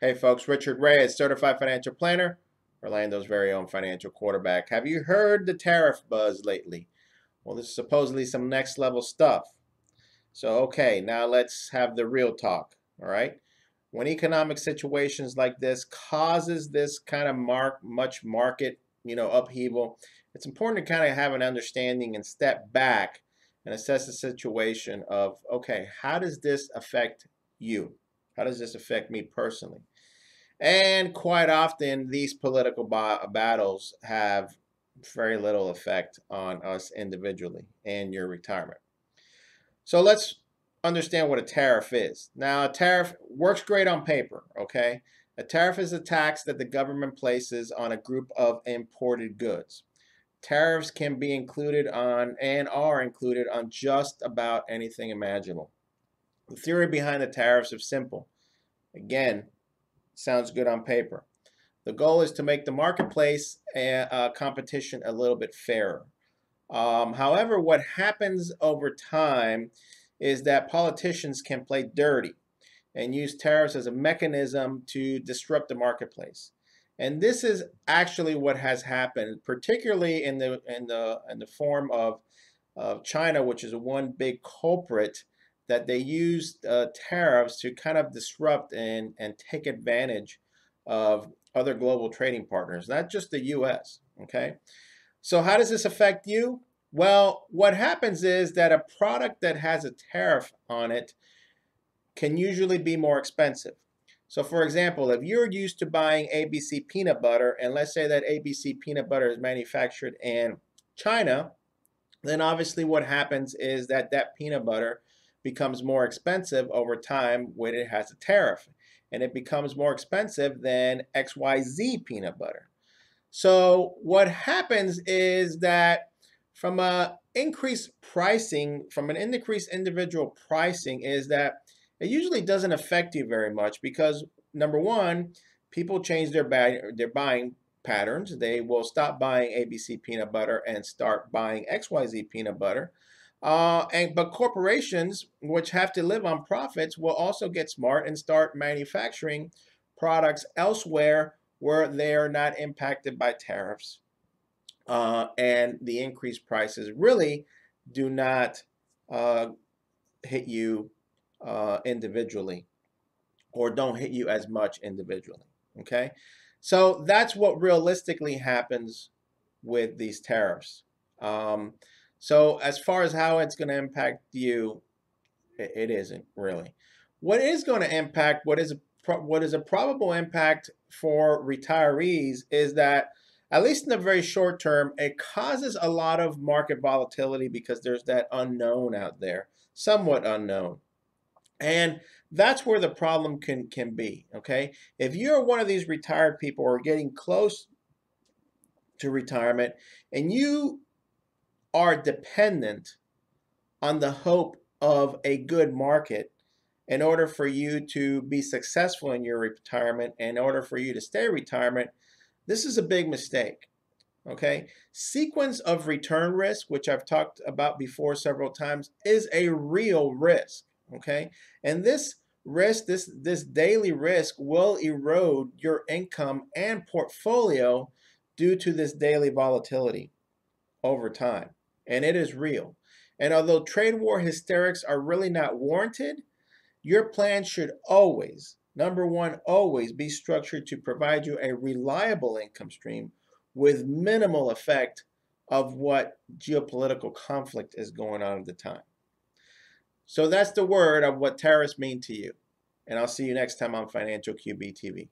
Hey folks, Richard Reyes, certified financial planner, Orlando's very own financial quarterback. Have you heard the tariff buzz lately? Well, this is supposedly some next level stuff. So, okay, now let's have the real talk, all right? When economic situations like this causes this kind of much market, upheaval, it's important to kind of have an understanding and step back and assess the situation of, okay, how does this affect you? How does this affect me personally? And quite often, these political battles have very little effect on us individually and your retirement. So let's understand what a tariff is. Now, a tariff works great on paper, okay? A tariff is a tax that the government places on a group of imported goods. Tariffs can be included on and are included on just about anything imaginable. The theory behind the tariffs is simple. Again, sounds good on paper. The goal is to make the marketplace competition a little bit fairer. However, what happens over time is that politicians can play dirty and use tariffs as a mechanism to disrupt the marketplace. And this is actually what has happened, particularly in the form of China, which is one big culprit that they use tariffs to kind of disrupt and take advantage of other global trading partners, not just the US, okay? So how does this affect you? Well, what happens is that a product that has a tariff on it can usually be more expensive. So for example, if you're used to buying ABC peanut butter, and let's say that ABC peanut butter is manufactured in China, then obviously what happens is that peanut butter becomes more expensive over time when it has a tariff. And it becomes more expensive than XYZ peanut butter. So what happens is that from an increased individual pricing is that it usually doesn't affect you very much because number one, people change their buying patterns. They will stop buying ABC peanut butter and start buying XYZ peanut butter. But corporations, which have to live on profits, will also get smart and start manufacturing products elsewhere where they are not impacted by tariffs. And the increased prices really do not hit you individually, or don't hit you as much individually. Okay, so that's what realistically happens with these tariffs. So as far as how it's going to impact you, it isn't really. What is going to impact, what is a probable impact for retirees is that, at least in the very short term, it causes a lot of market volatility because there's that unknown out there, somewhat unknown. And that's where the problem can be, okay? If you're one of these retired people or getting close to retirement and you are dependent on the hope of a good market in order for you to be successful in your retirement, in order for you to stay retirement, this is a big mistake, okay? Sequence of return risk, which I've talked about before several times, is a real risk, okay? And this risk, this daily risk will erode your income and portfolio due to this daily volatility over time. And it is real. And although trade war hysterics are really not warranted, your plan should always, number one, always be structured to provide you a reliable income stream with minimal effect of what geopolitical conflict is going on at the time. So that's the word of what tariffs mean to you. And I'll see you next time on Financial QB TV.